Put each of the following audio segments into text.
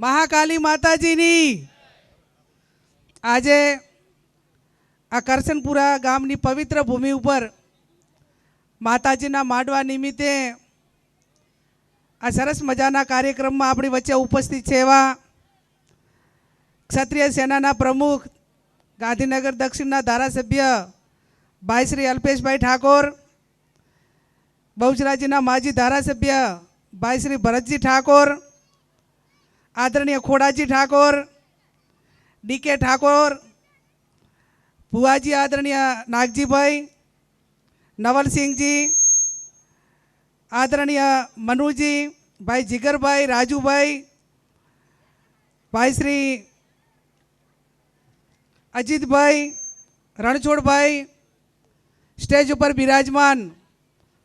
મહાકાલી માતાજીની આજે આ કરશનપુરા ગામની પવિત્ર ભૂમિ ઉપર માતાજીના માંડવા નિમિત્તે આ સરસ મજાના કાર્યક્રમમાં આપણી વચ્ચે ઉપસ્થિત છે એવા ક્ષત્રિય સેનાના પ્રમુખ ગાંધીનગર દક્ષિણના ધારાસભ્ય ભાઈ શ્રી અલ્પેશભાઈ ઠાકોર, બહુચરાજીના માજી ધારાસભ્ય ભાઈ શ્રી ભરતજી ઠાકોર, આદરણીય ખોડાજી ઠાકોર, ડીકે ઠાકોર, ભુવાજી આદરણીય નાગજીભાઈ, નવલસિંહજી, આદરણીય મનુજી, ભાઈ જીગરભાઈ, રાજુભાઈ, ભાઈ શ્રી અજીતભાઈ, રણછોડભાઈ, સ્ટેજ ઉપર બિરાજમાન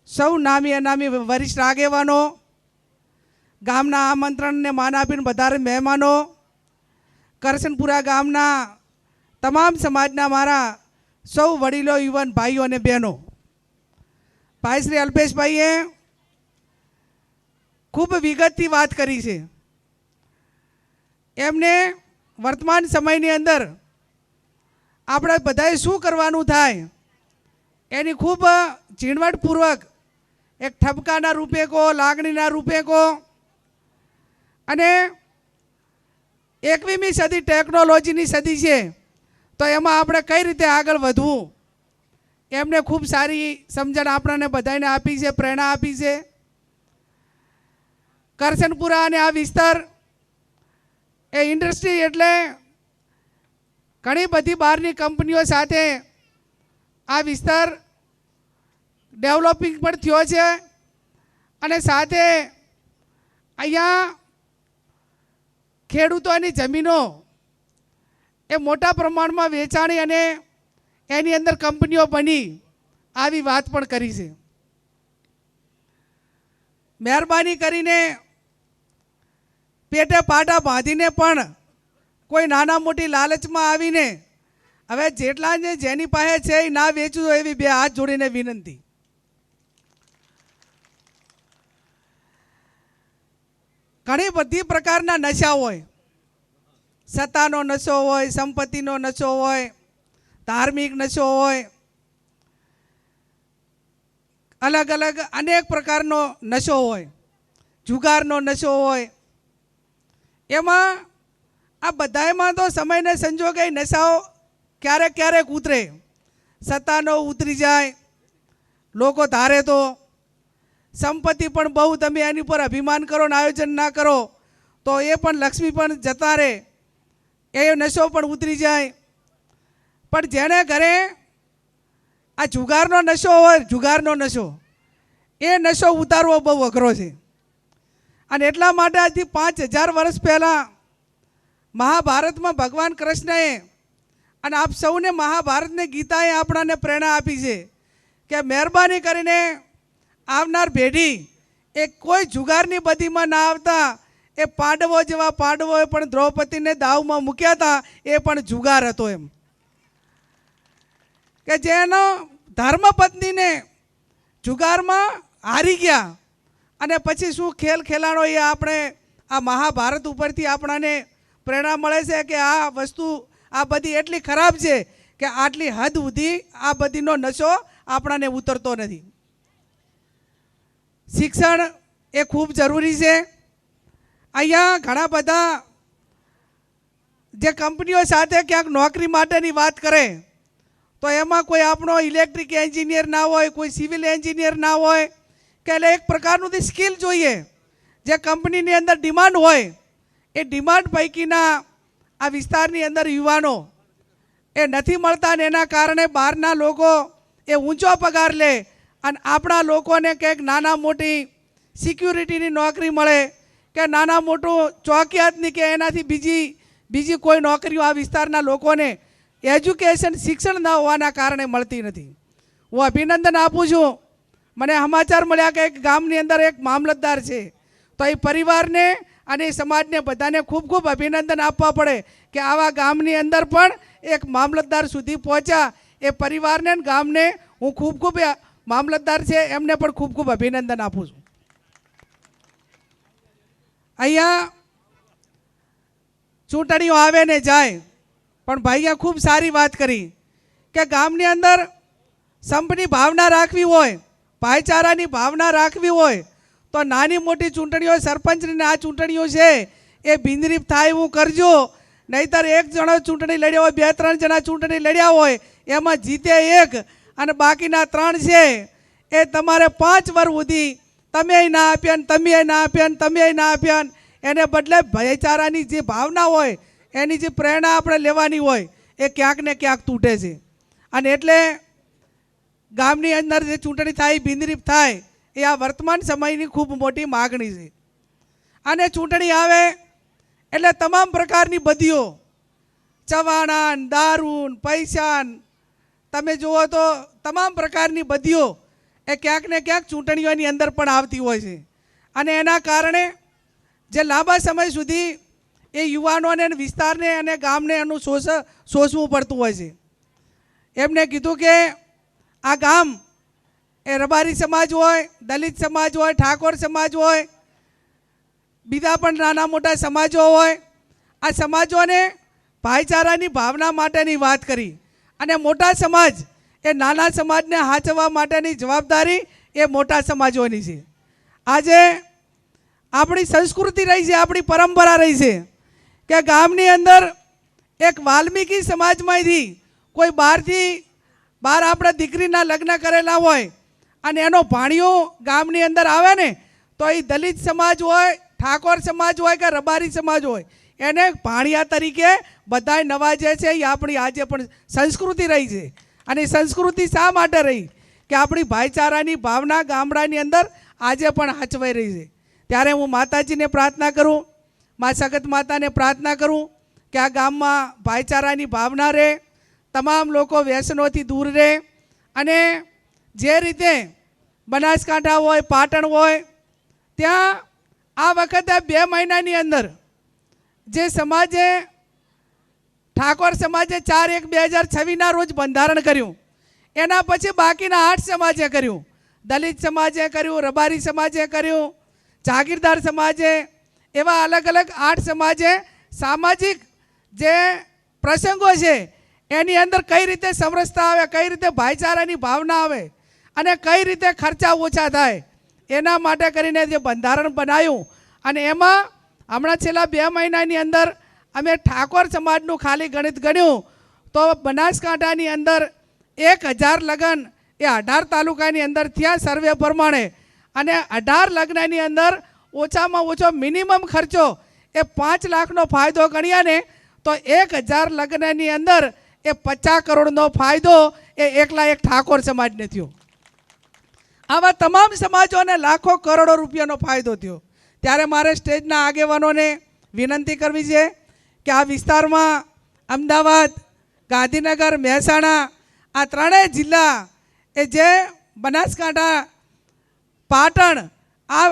સૌ નામી અનામી વરિષ્ઠ આગેવાનો, ગામના આમંત્રણને માન આપીને વધારે મહેમાનો, કરશનપુરા ગામના તમામ સમાજના મારા સૌ વડીલો, યુવાન ભાઈઓ અને બહેનો, ભાઈ શ્રી અલ્પેશભાઈએ ખૂબ વિગતથી વાત કરી છે. એમને વર્તમાન સમયની અંદર આપણે બધાએ શું કરવાનું થાય એની ખૂબ ઝીણવટપૂર્વક એક ઠપકાના રૂપે કહો, લાગણીના રૂપે કહો, અને 21મી સદી ટેકનોલોજીની સદી છે તો એમાં આપણે કઈ રીતે આગળ વધવું એમને ખૂબ સારી સમજણ આપણને બધાને આપી છે, પ્રેરણા આપી છે. કરશનપુરા અને આ વિસ્તાર એ ઇન્ડસ્ટ્રી એટલે ઘણી બધી બહારની કંપનીઓ સાથે આ વિસ્તાર ડેવલપિંગ પણ થયો છે અને સાથે અહીંયા ખેડૂતોની જમીનો એ મોટા પ્રમાણમાં વેચાણી અને એની અંદર કંપનીઓ બની આવી વાત પણ કરી છે. મહેરબાની કરીને પેટે પાટા બાંધીને પણ કોઈ નાના મોટી લાલચમાં આવીને હવે જેટલા ને જેની પાસે છે એ ના વેચવું એવી બે હાથ જોડીને વિનંતી. ઘણી બધી પ્રકારના નશા હોય, સત્તાનો નશો હોય, સંપત્તિનો નશો હોય, ધાર્મિક નશો હોય, અલગ અલગ અનેક પ્રકારનો નશો હોય, જુગારનો નશો હોય. એમાં આ બધામાં તો સમયને સંજોગે નશાઓ ક્યારેક ક્યારેક ઉતરે, સત્તાનો ઉતરી જાય, લોકો ધારે તો સંપત્તિ પણ બહુ તમે એની પર અભિમાન કરો ને આયોજન ના કરો તો એ પણ લક્ષ્મી પણ જતા રહે, એ નશો પણ ઉતરી જાય. પણ જેને ઘરે આ જુગારનો નશો હોય, જુગારનો નશો, એ નશો ઉતારવો બહુ અઘરો છે. અને એટલા માટે આજથી 5000 વર્ષ પહેલાં મહાભારતમાં ભગવાન કૃષ્ણએ અને આપ સૌને મહાભારતને ગીતાએ આપણાને પ્રેરણા આપી છે કે મહેરબાની કરીને આવનાર પેઢી એ કોઈ જુગારની બદીમાં ના આવતા. એ પાંડવો જેવા પાંડવોએ પણ દ્રૌપદીને દાવમાં મૂક્યા હતા, એ પણ જુગાર હતો. એમ કે જેનો ધર્મપત્નીને જુગારમાં હારી ગયા અને પછી શું ખેલ ખેલાણો એ આપણે આ મહાભારત ઉપરથી આપણાને પ્રેરણા મળે છે કે આ વસ્તુ આ બધી એટલી ખરાબ છે કે આટલી હદ સુધી આ બધીનો નશો આપણાને ઉતરતો નથી. શિક્ષણ એ ખૂબ જરૂરી છે. અહીંયા ઘણા બધા જે કંપનીઓ સાથે ક્યાંક નોકરી માટેની વાત કરે તો એમાં કોઈ આપણો ઇલેક્ટ્રિક એન્જિનિયર ના હોય, કોઈ સિવિલ એન્જિનિયર ના હોય, કે એટલે એક પ્રકારનું સ્કિલ જોઈએ. જે કંપનીની અંદર ડિમાન્ડ હોય એ ડિમાન્ડ પૈકીના આ વિસ્તારની અંદર યુવાનો એ નથી મળતા ને એના કારણે બહારના લોકો એ ઊંચો પગાર લે અને આપણા લોકોને કંઈક નાના મોટી સિક્યુરિટીની નોકરી મળે કે નાના મોટું ચોકિયાતની કે એનાથી બીજી કોઈ નોકરીઓ આ વિસ્તારના લોકોને એજ્યુકેશન શિક્ષણ ન હોવાના કારણે મળતી નથી. હું અભિનંદન આપું છું. મને સમાચાર મળ્યા કે એક ગામની અંદર એક મામલતદાર છે તો એ પરિવારને અને સમાજને બધાને ખૂબ ખૂબ અભિનંદન આપવા પડે કે આવા ગામની અંદર પણ એક મામલતદાર સુધી પહોંચ્યા. એ પરિવારને ગામને હું ખૂબ ખૂબ મામલતદાર છે એમને પણ ખૂબ ખૂબ અભિનંદન આપું છું. અહીંયા ચૂંટણીઓ આવે ને જાય, પણ ભાઈએ ખૂબ સારી વાત કરી કે ગામની અંદર સંપની ભાવના રાખવી હોય, ભાઈચારાની ભાવના રાખવી હોય તો નાની મોટી ચૂંટણીઓ, સરપંચની આ ચૂંટણીઓ છે એ બિનરીફ થાય એવું કરજો. નહીંતર એક જણો ચૂંટણી લડ્યો હોય, 2-3 જણા ચૂંટણી લડ્યા હોય, એમાં જીતે એક અને બાકીના 3 છે એ તમારે 5 વર્ષ સુધી તમે ના આપ્યા ને તમે ના આપ્યા ને તમે ના આપ્યા. એને બદલે ભાઈચારાની જે ભાવના હોય, એની જે પ્રેરણા આપણે લેવાની હોય એ ક્યાંક ને ક્યાંક તૂટે છે. અને એટલે ગામની અંદર જે ચૂંટણી થાય, બિનરીફ થાય, એ આ વર્તમાન સમયની ખૂબ મોટી માગણી છે. અને ચૂંટણી આવે એટલે તમામ પ્રકારની બદીઓ, ચવાણા, દારૂ, પૈસા, તમે જુઓ તો તમામ પ્રકારની બદીઓ એ ક્યાંક ને ક્યાંક ચૂંટણીઓની અંદર પણ આવતી હોય છે. અને એના કારણે જે લાંબા સમય સુધી એ યુવાનોને, વિસ્તારને અને ગામને એનું શોષવું પડતું હોય છે. એમને કીધું કે આ ગામ એ રબારી સમાજ હોય, દલિત સમાજ હોય, ઠાકોર સમાજ હોય, બીજા પણ નાના મોટા સમાજો હોય, આ સમાજોને ભાઈચારાની ભાવના માટેની વાત કરી. અને મોટા સમાજ એ નાના સમાજને સાચવવા માટેની જવાબદારી એ મોટા સમાજોની છે. આજે આપણી સંસ્કૃતિ રહી છે, આપણી પરંપરા રહી છે કે ગામની અંદર એક વાલ્મીકી સમાજમાંથી કોઈ બહાર આપણે દીકરીના લગ્ન કરેલા હોય અને એનો ભાણિયો ગામની અંદર આવે ને તો એ દલિત સમાજ હોય, ઠાકોર સમાજ હોય કે રબારી સમાજ હોય, એને ભાણિયા તરીકે બધાય નવાજે છે. એ આપણી આજે પણ સંસ્કૃતિ રહી છે. અને સંસ્કૃતિ શા માટે રહી કે આપણી ભાઈચારાની ભાવના ગામડાની અંદર આજે પણ સાચવાઈ રહી છે. ત્યારે હું માતાજીને પ્રાર્થના કરું, મા સગત માતાને પ્રાર્થના કરું કે આ ગામમાં ભાઈચારાની ભાવના રહે, તમામ લોકો વ્યસનોથી દૂર રહે. અને જે રીતે બનાસકાંઠા હોય, પાટણ હોય, ત્યાં આ વખતે 2 મહિનાની અંદર જે સમાજે, ઠાકોર સમાજે 4/1/2026ના રોજ બંધારણ કર્યું, એના પછી બાકીના 8 સમાજે કર્યું. દલિત સમાજે કર્યું, રબારી સમાજે કર્યું, જાગીરદાર સમાજે, એવા અલગ અલગ 8 સમાજે સામાજિક જે પ્રસંગો છે એની અંદર કઈ રીતે સમરસતા આવે, કઈ રીતે ભાઈચારાની ભાવના આવે અને કઈ રીતે ખર્ચા ઓછા થાય, એના માટે કરીને જે બંધારણ બનાવ્યું. અને એમાં હમણાં છેલ્લા 2 મહિનાની અંદર અમે ઠાકોર સમાજનું ખાલી ગણિત ગણ્યું તો બનાસકાંઠાની અંદર 1000 લગ્ન એ 18 તાલુકાની અંદર થયા સર્વે પ્રમાણે. અને 18 લગ્નની અંદર ઓછામાં ઓછો મિનિમમ ખર્ચો એ 5 લાખનો ફાયદો ગણ્યા ને તો 1000 લગ્નની અંદર એ 50 કરોડનો ફાયદો એ એકલા એક ઠાકોર સમાજને થયો. આવા તમામ સમાજોને લાખો કરોડો રૂપિયાનો ફાયદો થયો. ત્યારે મારે સ્ટેજના આગેવાનોને વિનંતી કરવી છે કે આ વિસ્તારમાં અમદાવાદ, ગાંધીનગર, મહેસાણા આ 3 જિલ્લા એ જે બનાસકાંઠા, પાટણ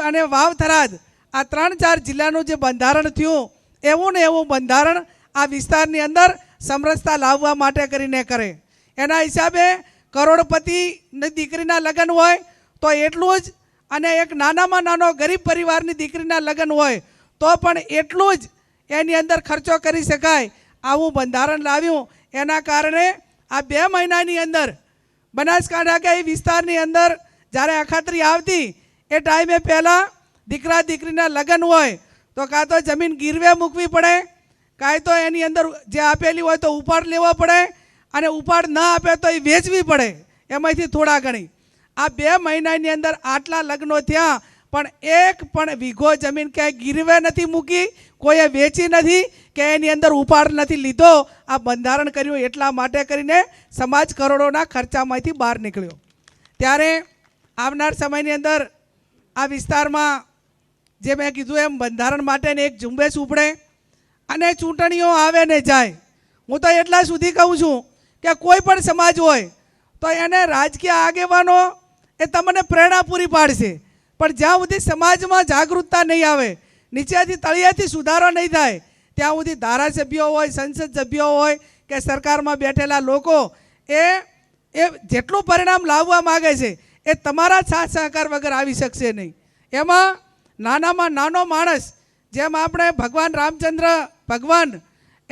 અને વાવ, થરાદ આ 3-4 જિલ્લાનું જે બંધારણ થયું એવું ને એવું બંધારણ આ વિસ્તારની અંદર સમરસતા લાવવા માટે કરીને કરે. એના હિસાબે કરોડપતિની દીકરીના લગ્ન હોય તો એટલું જ, અને એક નાનામાં નાનો ગરીબ પરિવારની દીકરીના લગ્ન હોય તો પણ એટલું જ એની અંદર ખર્ચો કરી શકાય આવું બંધારણ લાવ્યું. એના કારણે આ 2 મહિનાની અંદર બનાસકાંઠા કે એ વિસ્તારની અંદર જ્યારે અખાત્રી આવતી એ ટાઈમે પહેલાં દીકરા દીકરીના લગ્ન હોય તો કાં તો જમીન ગીરવે મૂકવી પડે, કાંઈ તો એની અંદર જે આપેલી હોય તો ઉપાડ લેવો પડે, અને ઉપાડ ન આપે તો એ વેચવી પડે એમાંથી થોડા ઘણી. આ 2 મહિનાની અંદર આટલા લગ્નો થયા પણ એક પણ વીઘો જમીન ક્યાંય ગીરવે નથી મૂકી, કોઈએ વેચી નથી કે એની અંદર ઉપાડ નથી લીધો. આ બંધારણ કર્યું એટલા માટે કરીને સમાજ કરોડોના ખર્ચામાંથી બહાર નીકળ્યો. ત્યારે આવનાર સમયની અંદર આ વિસ્તારમાં જે મેં કીધું એમ બંધારણ માટેની એક ઝુંબેશ ઉપડે અને ચૂંટણીઓ આવે ને જાય. હું તો એટલા સુધી કહું છું કે કોઈ પણ સમાજ હોય તો એને રાજકીય આગેવાનો એ તમને પ્રેરણા પૂરી પાડશે, પણ જ્યાં સુધી સમાજમાં જાગૃતતા નહીં આવે, નીચેથી તળિયેથી સુધારો નહીં થાય, ત્યાં સુધી ધારાસભ્યો હોય, સંસદ સભ્યો હોય કે સરકારમાં બેઠેલા લોકો એ જેટલું પરિણામ લાવવા માગે છે એ તમારા સાથ સહકાર વગર આવી શકશે નહીં. એમાં નાનામાં નાનો માણસ, જેમ આપણે ભગવાન રામચંદ્ર ભગવાન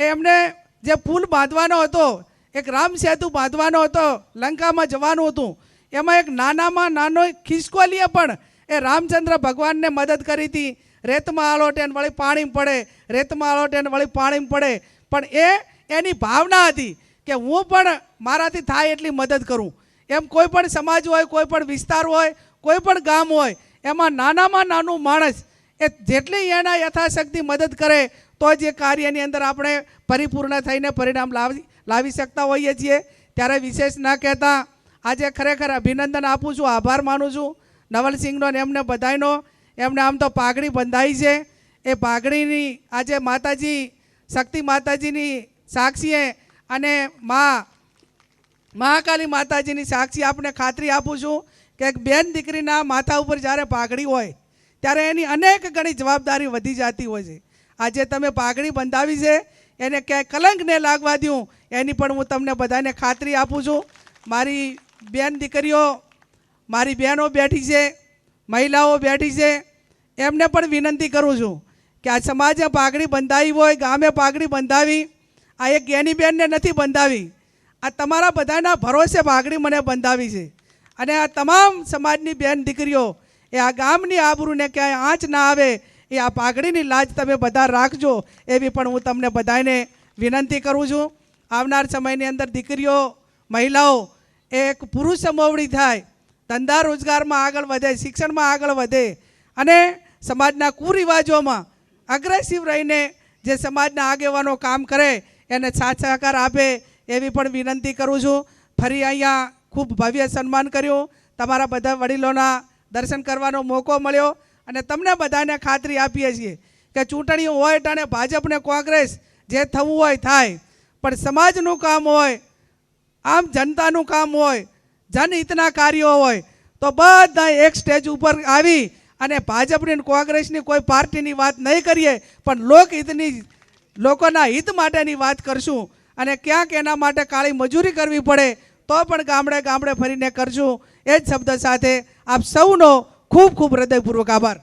એમને જે પુલ બાંધવાનો હતો, એક રામ સેતુ બાંધવાનો હતો, લંકામાં જવાનું હતું, એમાં એક નાનામાં નાનો ખિસકોલીએ પણ એ રામચંદ્ર ભગવાનને મદદ કરી હતી. રેતમાં આલોટે ને વળી પાણીમાં પડે, રેતમાં આલોટે ને વળી પાણીમાં પડે, પણ એની ભાવના હતી કે હું પણ મારાથી થાય એટલી મદદ કરું. એમ કોઈ પણ સમાજ હોય, કોઈ પણ વિસ્તાર હોય, કોઈ પણ ગામ હોય, એમાં નાનામાં નાનું માણસ એ જેટલી એના યથાશક્તિ મદદ કરે તો જ એ કાર્યની અંદર આપણે પરિપૂર્ણ થઈને પરિણામ લાવી શકતા હોઈએ છીએ. ત્યારે વિશેષ ના કહેતા આજે ખરેખર અભિનંદન આપું છું, આભાર માનું છું નવલસિંહનો ને એમને બધાયનો. એમને આમ તો પાઘડી બંધાઈ છે, એ પાઘડીની આજે માતાજી શક્તિ માતાજીની સાક્ષીએ અને મહાકાલી માતાજીની સાક્ષી આપણે ખાતરી આપું છું કે એક બેન દીકરીના માથા ઉપર જ્યારે પાઘડી હોય ત્યારે એની અનેક ગણી જવાબદારી વધી જતી હોય છે. આજે તમે પાઘડી બંધાવી છે એને ક્યાંય કલંક ન લાગવા દઉં એની પણ હું તમને બધાને ખાતરી આપું છું. મારી બેન દીકરીઓ, મારી બહેનો બેઠી છે, મહિલાઓ બેઠી છે, એમને પણ વિનંતી કરું છું કે આ સમાજે પાઘડી બંધાવી હોય, ગામે પાઘડી બંધાવી, આ એક જ્ઞાની બેનને નથી બંધાવી, આ તમારા બધાના ભરોસે પાઘડી મને બંધાવી છે. અને આ તમામ સમાજની બેન દીકરીઓ એ આ ગામની આબરૂને ક્યાંય આંચ ના આવે એ આ પાઘડીની લાજ તમે બધા રાખજો એવી પણ હું તમને બધાને વિનંતી કરું છું. આવનાર સમયની અંદર દીકરીઓ, મહિલાઓ એક પુરુષ સમોવડી થાય, ધંધા રોજગારમાં આગળ વધે, શિક્ષણમાં આગળ વધે અને સમાજના કુરિવાજોમાં અગ્રેસિવ રહીને જે સમાજના આગેવાનો કામ કરે એને સાથ સહકાર આપે એવી પણ વિનંતી કરું છું. ફરી અહીંયા ખૂબ ભવ્ય સન્માન કર્યું, તમારા બધા વડીલોના દર્શન કરવાનો મોકો મળ્યો અને તમને બધાને ખાતરી આપીએ છીએ કે ચૂંટણીઓ હોય ટાણે ભાજપ ને કોંગ્રેસ જે થવું હોય થાય, પણ સમાજનું કામ હોય, આમ જનતાનું કામ હોય, જનહિતના કાર્યો હોય તો બધા એક સ્ટેજ ઉપર આવી અને ભાજપની અને કોંગ્રેસની કોઈ પાર્ટીની વાત નહીં કરીએ પણ લોકહિતની, લોકોના હિત માટેની વાત કરશું. અને ક્યાંક એના માટે કાળી મજૂરી કરવી પડે તો પણ ગામડે ગામડે ફરીને કરશું. એ જ શબ્દ સાથે આપ સૌનો ખૂબ ખૂબ હૃદયપૂર્વક આભાર.